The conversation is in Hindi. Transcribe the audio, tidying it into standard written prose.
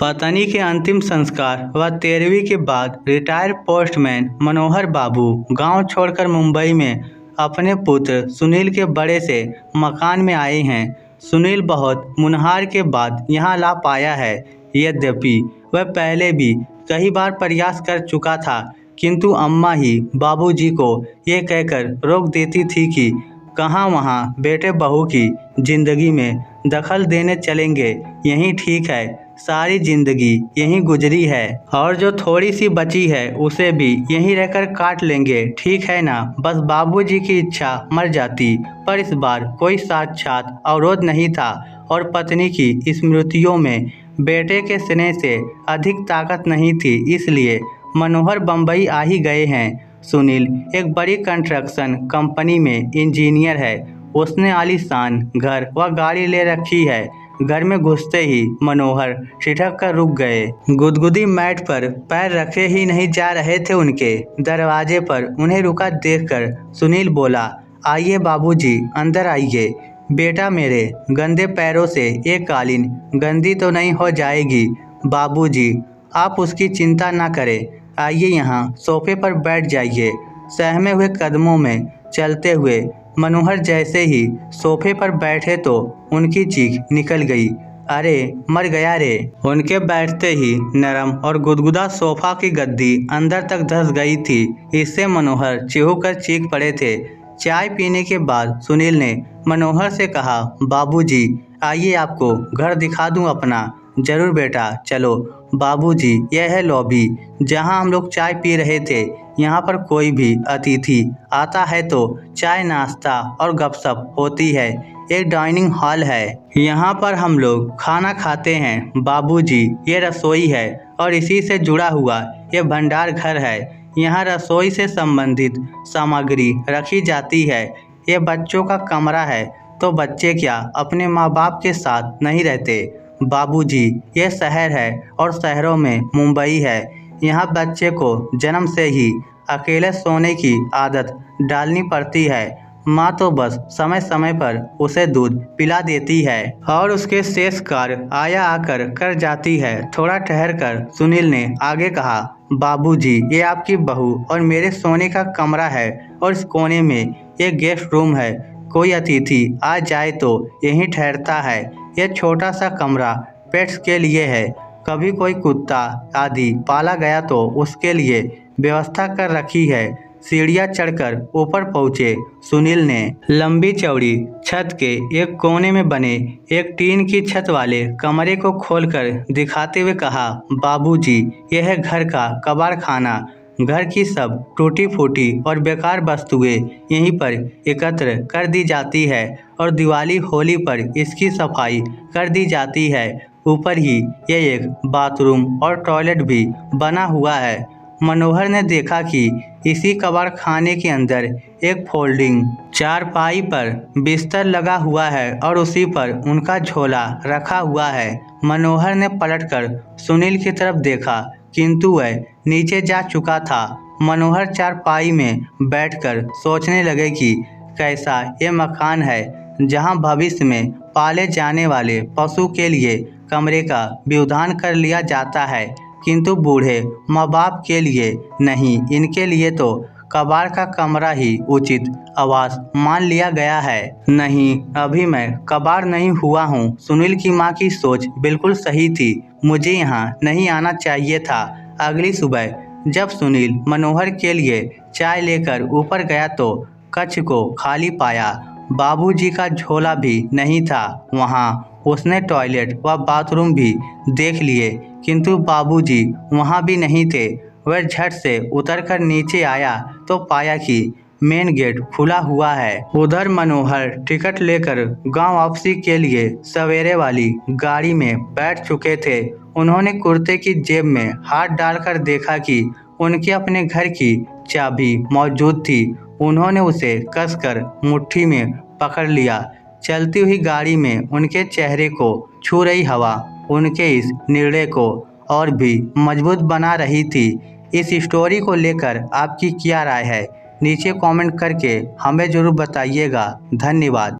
पत्नी के अंतिम संस्कार व 13वीं के बाद रिटायर्ड पोस्टमैन मनोहर बाबू गांव छोड़कर मुंबई में अपने पुत्र सुनील के बड़े से मकान में आए हैं। सुनील बहुत मुनहार के बाद यहां ला पाया है। यद्यपि वह पहले भी कई बार प्रयास कर चुका था, किंतु अम्मा ही बाबूजी को ये कहकर रोक देती थी कि कहाँ वहाँ बेटे बहू की जिंदगी में दखल देने चलेंगे, यही ठीक है। सारी जिंदगी यहीं गुजरी है और जो थोड़ी सी बची है उसे भी यहीं रहकर काट लेंगे, ठीक है ना। बस बाबूजी की इच्छा मर जाती, पर इस बार कोई साक्षात अवरोध नहीं था और पत्नी की स्मृतियों में बेटे के स्नेह से अधिक ताकत नहीं थी, इसलिए मनोहर बम्बई आ ही गए हैं। सुनील एक बड़ी कंस्ट्रक्शन कंपनी में इंजीनियर है। उसने आलीशान घर व गाड़ी ले रखी है। घर में घुसते ही मनोहर ठिठक कर रुक गए। गुदगुदी मैट पर पैर रखे ही नहीं जा रहे थे उनके। दरवाजे पर उन्हें रुका देखकर सुनील बोला, आइए बाबूजी, अंदर आइए। बेटा मेरे गंदे पैरों से ये कालीन गंदी तो नहीं हो जाएगी बाबूजी, आप उसकी चिंता ना करें। आइए यहाँ सोफे पर बैठ जाइए। सहमे हुए कदमों में चलते हुए मनोहर जैसे ही सोफे पर बैठे तो उनकी चीख निकल गई, अरे मर गया रे। उनके बैठते ही नरम और गुदगुदा सोफा की गद्दी अंदर तक धंस गई थी। इससे मनोहर चिढ़कर चीख पड़े थे। चाय पीने के बाद सुनील ने मनोहर से कहा, बाबूजी आइए आपको घर दिखा दूं अपना। जरूर बेटा, चलो। बाबूजी, यह है लॉबी जहां हम लोग चाय पी रहे थे। यहाँ पर कोई भी अतिथि आता है तो चाय नाश्ता और गपशप होती है। एक डाइनिंग हॉल है, यहाँ पर हम लोग खाना खाते हैं। बाबूजी, ये रसोई है और इसी से जुड़ा हुआ ये भंडार घर है। यहाँ रसोई से संबंधित सामग्री रखी जाती है। ये बच्चों का कमरा है, तो बच्चे क्या अपने माँ बाप के साथ नहीं रहते। बाबूजी, ये शहर है और शहरों में मुंबई है। यहाँ बच्चे को जन्म से ही अकेले सोने की आदत डालनी पड़ती है। माँ तो बस समय समय पर उसे दूध पिला देती है और उसके शेष कार्य आया आकर कर जाती है। थोड़ा ठहर कर सुनील ने आगे कहा, बाबूजी, ये आपकी बहू और मेरे सोने का कमरा है और इस कोने में एक गेस्ट रूम है। कोई अतिथि आ जाए तो यहीं ठहरता है। यह छोटा सा कमरा पेट्स के लिए है। कभी कोई कुत्ता आदि पाला गया तो उसके लिए व्यवस्था कर रखी है। सीढ़ियाँ चढ़कर ऊपर पहुँचे सुनील ने लंबी चौड़ी छत के एक कोने में बने एक टीन की छत वाले कमरे को खोलकर दिखाते हुए कहा, बाबूजी, यह है घर का कबाड़ खाना। घर की सब टूटी फूटी और बेकार वस्तुएं यहीं पर एकत्र कर दी जाती है और दिवाली होली पर इसकी सफाई कर दी जाती है। ऊपर ही ये एक बाथरूम और टॉयलेट भी बना हुआ है। मनोहर ने देखा कि इसी कबाड़ खाने के अंदर एक फोल्डिंग चारपाई पर बिस्तर लगा हुआ है और उसी पर उनका झोला रखा हुआ है। मनोहर ने पलटकर सुनील की तरफ देखा, किंतु वह नीचे जा चुका था। मनोहर चारपाई में बैठकर सोचने लगे कि कैसा ये मकान है जहां भविष्य में पाले जाने वाले पशु के लिए कमरे का व्यवधान कर लिया जाता है, किंतु बूढ़े माँ बाप के लिए नहीं। इनके लिए तो कबाड़ का कमरा ही उचित आवास मान लिया गया है। नहीं, अभी मैं कबाड़ नहीं हुआ हूँ। सुनील की माँ की सोच बिल्कुल सही थी। मुझे यहाँ नहीं आना चाहिए था। अगली सुबह जब सुनील मनोहर के लिए चाय लेकर ऊपर गया तो कक्ष को खाली पाया। बाबूजी का झोला भी नहीं था वहाँ। उसने टॉयलेट व बाथरूम भी देख लिए, किंतु बाबूजी वहाँ भी नहीं थे। वह झट से उतरकर नीचे आया तो पाया कि मेन गेट खुला हुआ है। उधर मनोहर टिकट लेकर गांव वापसी के लिए सवेरे वाली गाड़ी में बैठ चुके थे। उन्होंने कुर्ते की जेब में हाथ डालकर देखा कि उनके अपने घर की चाबी मौजूद थी। उन्होंने उसे कसकर मुट्ठी में पकड़ लिया। चलती हुई गाड़ी में उनके चेहरे को छू रही हवा उनके इस निर्णय को और भी मजबूत बना रही थी। इस स्टोरी को लेकर आपकी क्या राय है, नीचे कमेंट करके हमें ज़रूर बताइएगा। धन्यवाद।